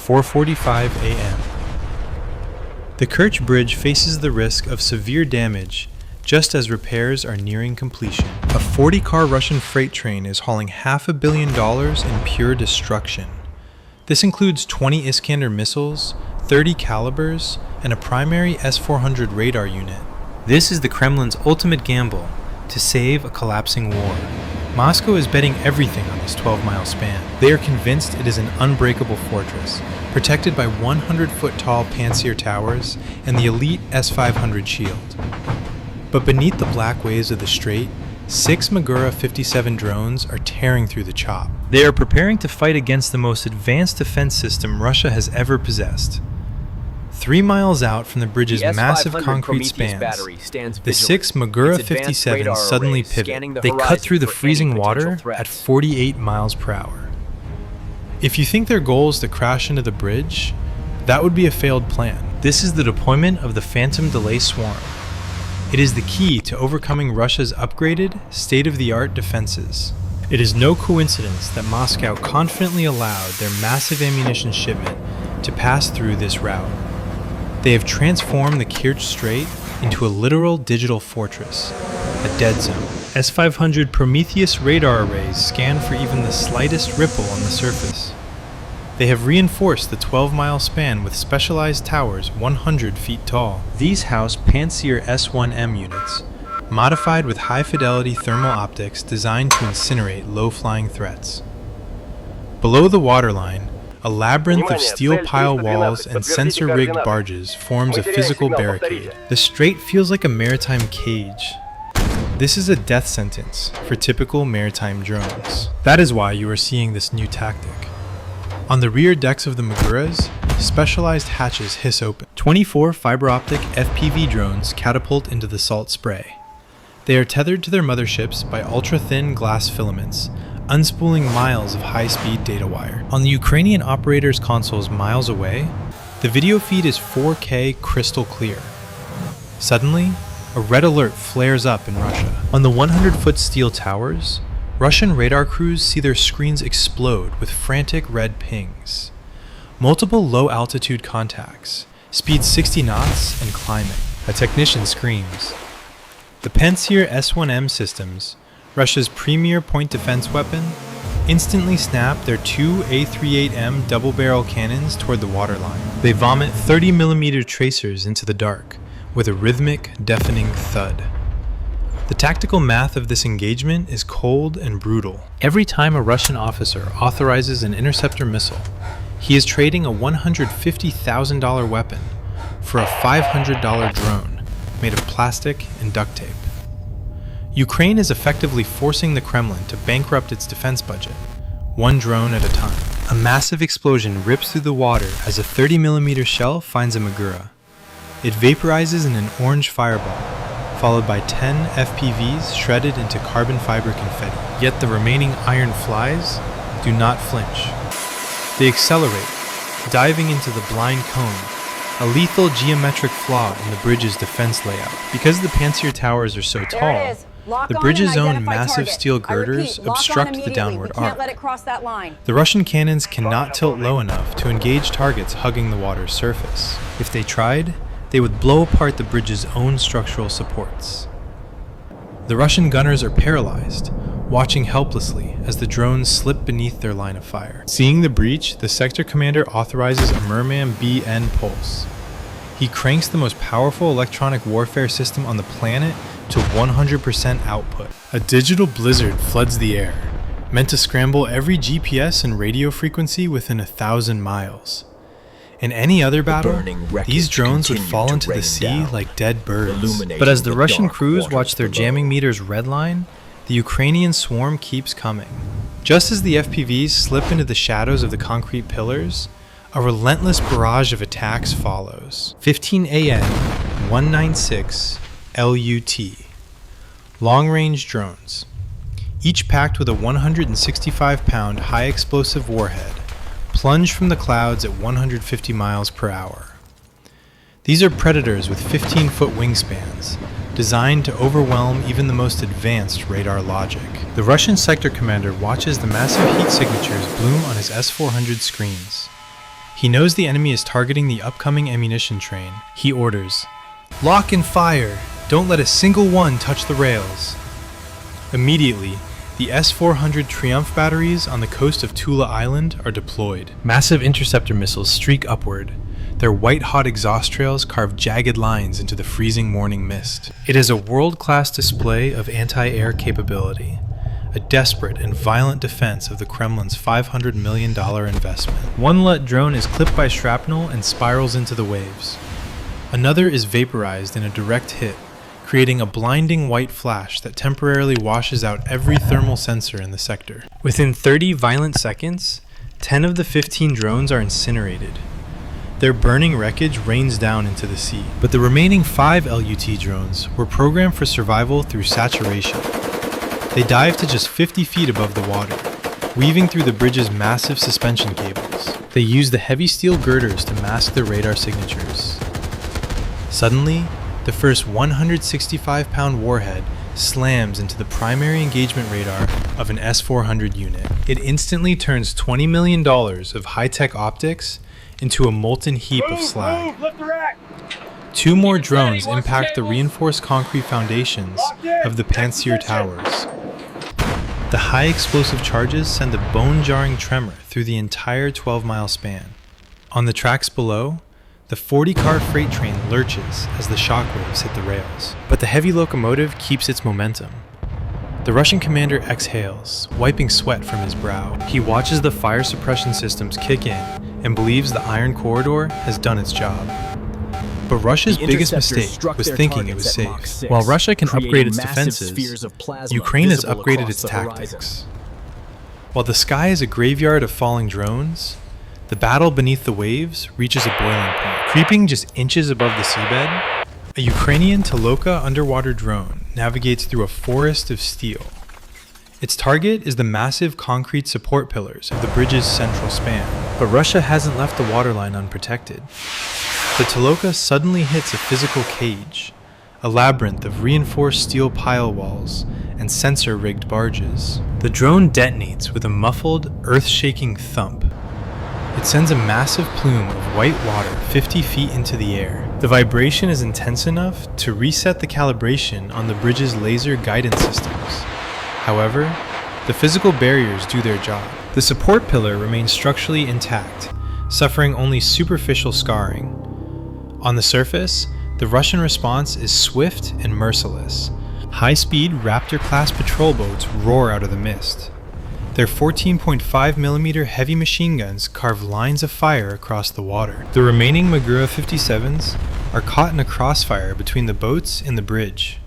4:45 a.m. The Kerch Bridge faces the risk of severe damage just as repairs are nearing completion. A 40-car Russian freight train is hauling $500 million in pure destruction. This includes 20 Iskander missiles, 30 calibers, and a primary S-400 radar unit. This is the Kremlin's ultimate gamble to save a collapsing war. Moscow is betting everything on this 12-mile span. They are convinced it is an unbreakable fortress, protected by 100-foot-tall Pantsir towers and the elite S-500 shield. But beneath the black waves of the strait, 6 Magura 57 drones are tearing through the chop. They are preparing to fight against the most advanced defense system Russia has ever possessed. 3 miles out from the bridge's massive concrete spans, the 6 Magura 57s suddenly pivot. They cut through the freezing water at 48 miles per hour. If you think their goal is to crash into the bridge, that would be a failed plan. This is the deployment of the Phantom Delay Swarm. It is the key to overcoming Russia's upgraded, state-of-the-art defenses. It is no coincidence that Moscow confidently allowed their massive ammunition shipment to pass through this route. They have transformed the Kerch Strait into a literal digital fortress, a dead zone. S-500 Prometheus radar arrays scan for even the slightest ripple on the surface. They have reinforced the 12-mile span with specialized towers 100 feet tall. These house Pantsir S-1M units, modified with high-fidelity thermal optics designed to incinerate low-flying threats. Below the waterline, a labyrinth of steel pile walls and sensor-rigged barges forms a physical barricade. The strait feels like a maritime cage. This is a death sentence for typical maritime drones. That is why you are seeing this new tactic. On the rear decks of the Maguras, specialized hatches hiss open. 24 fiber-optic FPV drones catapult into the salt spray. They are tethered to their motherships by ultra-thin glass filaments, unspooling miles of high-speed data wire. On the Ukrainian operator's consoles miles away, the video feed is 4K crystal clear. Suddenly, a red alert flares up in Russia. On the 100-foot steel towers, Russian radar crews see their screens explode with frantic red pings. Multiple low-altitude contacts, speed 60 knots and climbing. A technician screams. The Pantsir S-1M systems, Russia's premier point defense weapon, instantly snap their 2 A38M double-barrel cannons toward the waterline. They vomit 30mm tracers into the dark, with a rhythmic, deafening thud. The tactical math of this engagement is cold and brutal. Every time a Russian officer authorizes an interceptor missile, he is trading a $150,000 weapon for a $500 drone made of plastic and duct tape. Ukraine is effectively forcing the Kremlin to bankrupt its defense budget, one drone at a time. A massive explosion rips through the water as a 30mm shell finds a Magura. It vaporizes in an orange fireball, followed by 10 FPVs shredded into carbon fiber confetti. Yet the remaining iron flies do not flinch. They accelerate, diving into the blind cone, a lethal geometric flaw in the bridge's defense layout. Because the Pantsir towers are so tall, the bridge's own massive steel girders obstruct the downward arc. The Russian cannons cannot tilt low enough to engage targets hugging the water's surface. If they tried, they would blow apart the bridge's own structural supports. The Russian gunners are paralyzed, watching helplessly as the drones slip beneath their line of fire. Seeing the breach, the sector commander authorizes a Merman BN pulse. He cranks the most powerful electronic warfare system on the planet to 100% output. A digital blizzard floods the air, meant to scramble every GPS and radio frequency within 1,000 miles. In any other battle, these drones would fall into the sea like dead birds. But as the Russian crews watch their jamming meters redline, the Ukrainian swarm keeps coming. Just as the FPVs slip into the shadows of the concrete pillars, a relentless barrage of attacks follows. 15 AN 196 LUT. Long-range drones. Each packed with a 165-pound high-explosive warhead, plunge from the clouds at 150 miles per hour. These are predators with 15-foot wingspans, designed to overwhelm even the most advanced radar logic. The Russian sector commander watches the massive heat signatures bloom on his S-400 screens. He knows the enemy is targeting the upcoming ammunition train. He orders, "Lock and fire! Don't let a single one touch the rails." Immediately, the S-400 Triumph batteries on the coast of Tula Island are deployed. Massive interceptor missiles streak upward. Their white-hot exhaust trails carve jagged lines into the freezing morning mist. It is a world-class display of anti-air capability, a desperate and violent defense of the Kremlin's $500 million investment. One Lut drone is clipped by shrapnel and spirals into the waves. Another is vaporized in a direct hit, creating a blinding white flash that temporarily washes out every thermal sensor in the sector. Within 30 violent seconds, 10 of the 15 drones are incinerated. Their burning wreckage rains down into the sea. But the remaining 5 LUT drones were programmed for survival through saturation. They dive to just 50 feet above the water, weaving through the bridge's massive suspension cables. They use the heavy steel girders to mask their radar signatures. Suddenly, the first 165-pound warhead slams into the primary engagement radar of an S-400 unit. It instantly turns $20 million of high-tech optics into a molten heap of slag. Two more drones impact the reinforced concrete foundations of the Pantsir towers. The high explosive charges send a bone-jarring tremor through the entire 12-mile span. On the tracks below, the 40-car freight train lurches as the shockwaves hit the rails. But the heavy locomotive keeps its momentum. The Russian commander exhales, wiping sweat from his brow. He watches the fire suppression systems kick in and believes the iron corridor has done its job. But Russia's biggest mistake was thinking it was safe. While Russia can upgrade its defenses, Ukraine has upgraded its tactics. While the sky is a graveyard of falling drones, the battle beneath the waves reaches a boiling point. Creeping just inches above the seabed, a Ukrainian Toloka underwater drone navigates through a forest of steel. Its target is the massive concrete support pillars of the bridge's central span. But Russia hasn't left the waterline unprotected. The Toloka suddenly hits a physical cage, a labyrinth of reinforced steel pile walls and sensor-rigged barges. The drone detonates with a muffled, earth-shaking thump. It sends a massive plume of white water 50 feet into the air. The vibration is intense enough to reset the calibration on the bridge's laser guidance systems. However, the physical barriers do their job. The support pillar remains structurally intact, suffering only superficial scarring. On the surface, the Russian response is swift and merciless. High-speed Raptor-class patrol boats roar out of the mist. Their 14.5mm heavy machine guns carve lines of fire across the water. The remaining Magura 57s are caught in a crossfire between the boats and the bridge.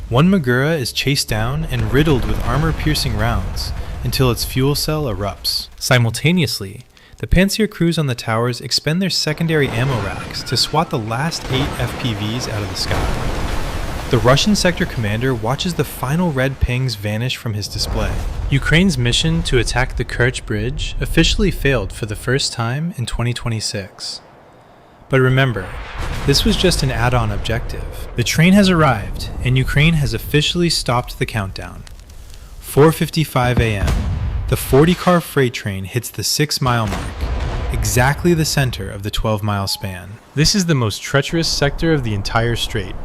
One Magura is chased down and riddled with armor-piercing rounds until its fuel cell erupts. Simultaneously, the Pantsir crews on the towers expend their secondary ammo racks to swat the last 8 FPVs out of the sky. The Russian sector commander watches the final red pings vanish from his display. Ukraine's mission to attack the Kerch Bridge officially failed for the first time in 2026. But remember, this was just an add-on objective. The train has arrived, and Ukraine has officially stopped the countdown. 4:55 a.m., the 40-car freight train hits the 6-mile mark, exactly the center of the 12-mile span. This is the most treacherous sector of the entire strait.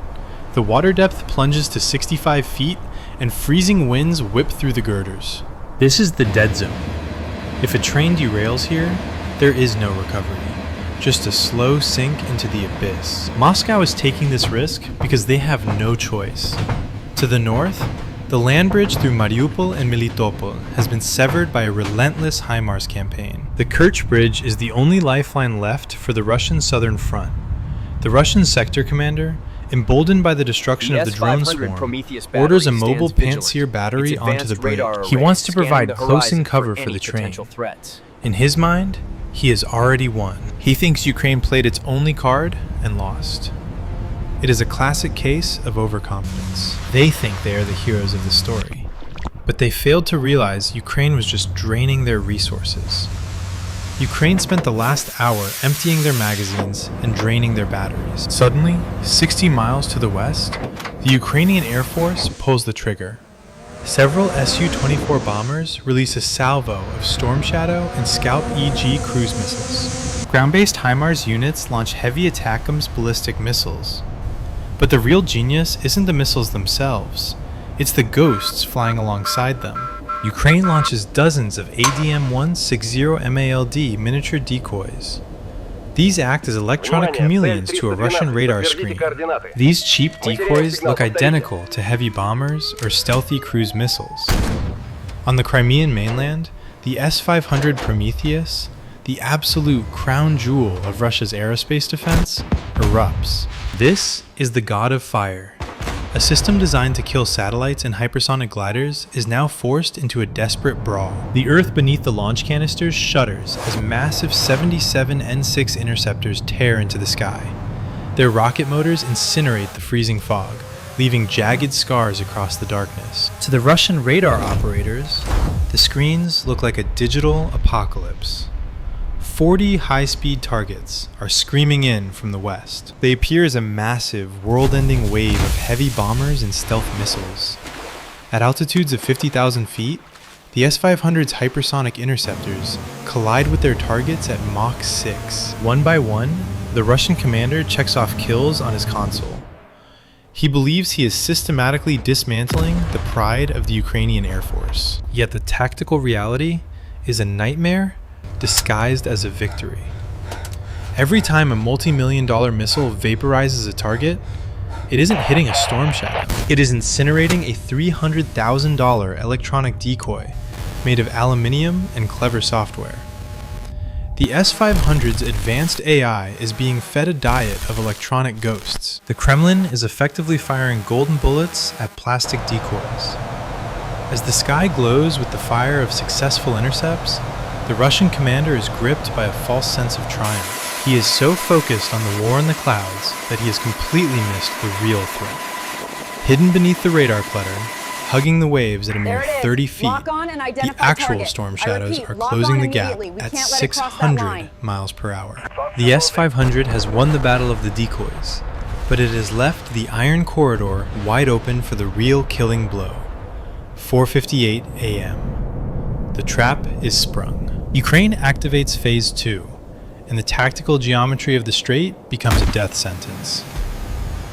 The water depth plunges to 65 feet, and freezing winds whip through the girders. This is the dead zone. If a train derails here, there is no recovery. Just a slow sink into the abyss. Moscow is taking this risk because they have no choice. To the north, the land bridge through Mariupol and Melitopol has been severed by a relentless HIMARS campaign. The Kerch Bridge is the only lifeline left for the Russian southern front. The Russian sector commander, emboldened by the destruction of the drone swarm, orders a mobile Pantsir battery onto the bridge. He wants to provide close-in cover for the train. In his mind, he has already won. He thinks Ukraine played its only card and lost. It is a classic case of overconfidence. They think they are the heroes of the story, but they failed to realize Ukraine was just draining their resources. Ukraine spent the last hour emptying their magazines and draining their batteries. Suddenly, 60 miles to the west, the Ukrainian Air Force pulls the trigger. Several Su-24 bombers release a salvo of Storm Shadow and Scalp EG cruise missiles. Ground-based HIMARS units launch heavy ATACMS ballistic missiles. But the real genius isn't the missiles themselves, it's the ghosts flying alongside them. Ukraine launches dozens of ADM-160 MALD miniature decoys. These act as electronic chameleons to a Russian radar screen. These cheap decoys look identical to heavy bombers or stealthy cruise missiles. On the Crimean mainland, the S-500 Prometheus, the absolute crown jewel of Russia's aerospace defense, erupts. This is the God of Fire. A system designed to kill satellites and hypersonic gliders is now forced into a desperate brawl. The earth beneath the launch canisters shudders as massive 77 N6 interceptors tear into the sky. Their rocket motors incinerate the freezing fog, leaving jagged scars across the darkness. To the Russian radar operators, the screens look like a digital apocalypse. 40 high-speed targets are screaming in from the west. They appear as a massive, world-ending wave of heavy bombers and stealth missiles. At altitudes of 50,000 feet, the S-500's hypersonic interceptors collide with their targets at Mach 6. One by one, the Russian commander checks off kills on his console. He believes he is systematically dismantling the pride of the Ukrainian Air Force. Yet the tactical reality is a nightmare disguised as a victory. Every time a multi-million-dollar missile vaporizes a target, it isn't hitting a Storm Shadow. It is incinerating a $300,000 electronic decoy made of aluminium and clever software. The S-500's advanced AI is being fed a diet of electronic ghosts. The Kremlin is effectively firing golden bullets at plastic decoys. As the sky glows with the fire of successful intercepts, the Russian commander is gripped by a false sense of triumph. He is so focused on the war in the clouds that he has completely missed the real threat. Hidden beneath the radar clutter, hugging the waves at a mere 30 feet, the actual Storm Shadows are closing the gap at 600 miles per hour. The S-500 has won the battle of the decoys, but it has left the iron corridor wide open for the real killing blow. 4:58 a.m. The trap is sprung. Ukraine activates Phase 2, and the tactical geometry of the strait becomes a death sentence.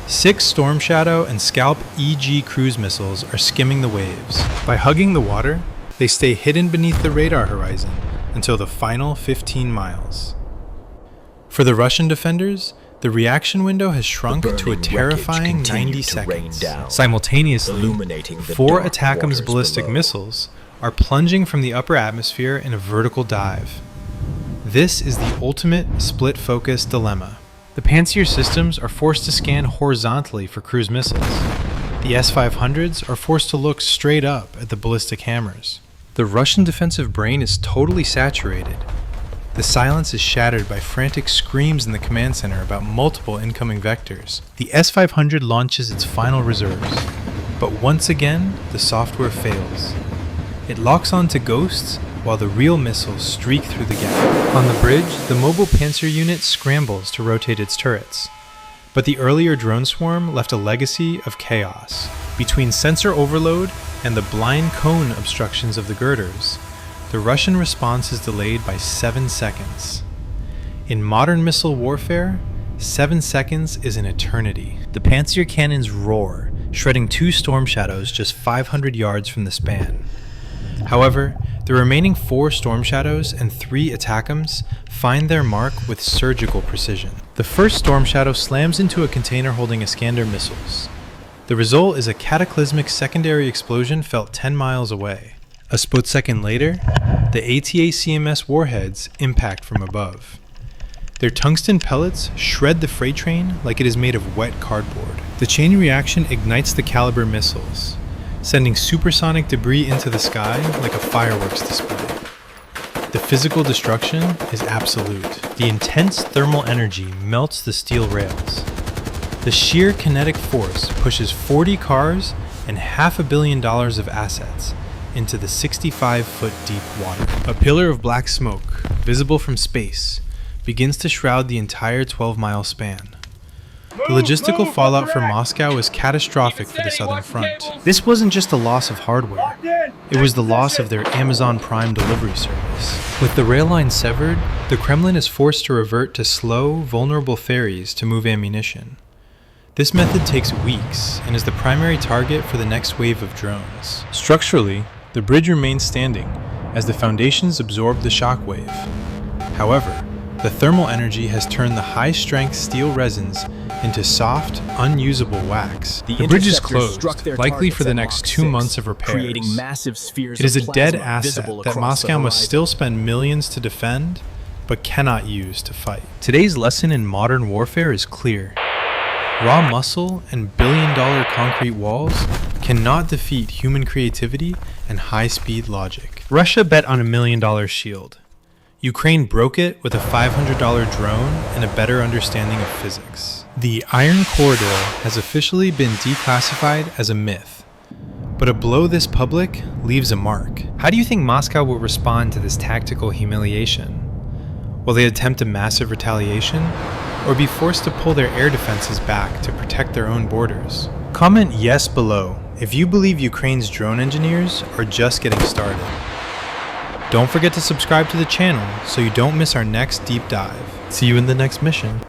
6 Storm Shadow and Scalp EG cruise missiles are skimming the waves. By hugging the water, they stay hidden beneath the radar horizon until the final 15 miles. For the Russian defenders, the reaction window has shrunk to a terrifying 90 seconds. Simultaneously, 4 ATACMS ballistic missiles are plunging from the upper atmosphere in a vertical dive. This is the ultimate split-focus dilemma. The Pantsir systems are forced to scan horizontally for cruise missiles. The S-500s are forced to look straight up at the ballistic hammers. The Russian defensive brain is totally saturated. The silence is shattered by frantic screams in the command center about multiple incoming vectors. The S-500 launches its final reserves, but once again, the software fails. It locks onto ghosts while the real missiles streak through the gap. On the bridge, the mobile Pantsir unit scrambles to rotate its turrets. But the earlier drone swarm left a legacy of chaos. Between sensor overload and the blind cone obstructions of the girders, the Russian response is delayed by 7 seconds. In modern missile warfare, 7 seconds is an eternity. The Pantsir cannons roar, shredding 2 Storm Shadows just 500 yards from the span. However, the remaining 4 Storm Shadows and 3 ATACMS find their mark with surgical precision. The first Storm Shadow slams into a container holding Iskander missiles. The result is a cataclysmic secondary explosion felt 10 miles away. A split second later, the ATA-CMS warheads impact from above. Their tungsten pellets shred the freight train like it is made of wet cardboard. The chain reaction ignites the Caliber missiles, sending supersonic debris into the sky like a fireworks display. The physical destruction is absolute. The intense thermal energy melts the steel rails. The sheer kinetic force pushes 40 cars and $500 million of assets into the 65-foot deep water. A pillar of black smoke, visible from space, begins to shroud the entire 12-mile span. The logistical fallout for Moscow was catastrophic for the Southern Front. This wasn't just a loss of hardware, it was the loss of their Amazon Prime delivery service. With the rail line severed, the Kremlin is forced to revert to slow, vulnerable ferries to move ammunition. This method takes weeks and is the primary target for the next wave of drones. Structurally, the bridge remains standing as the foundations absorb the shockwave. However, the thermal energy has turned the high-strength steel resins into soft, unusable wax. The bridge is closed, likely for the next 2 months of repairs. Creating massive spheres it is a of dead plasma asset visible that across Moscow the must horizon. still spend millions to defend, but cannot use to fight. Today's lesson in modern warfare is clear. Raw muscle and billion-dollar concrete walls cannot defeat human creativity and high-speed logic. Russia bet on $1 million shield. Ukraine broke it with a $500 drone and a better understanding of physics. The Iron Corridor has officially been declassified as a myth, but a blow this public leaves a mark. How do you think Moscow will respond to this tactical humiliation? Will they attempt a massive retaliation, or be forced to pull their air defenses back to protect their own borders? Comment yes below if you believe Ukraine's drone engineers are just getting started. Don't forget to subscribe to the channel so you don't miss our next deep dive. See you in the next mission.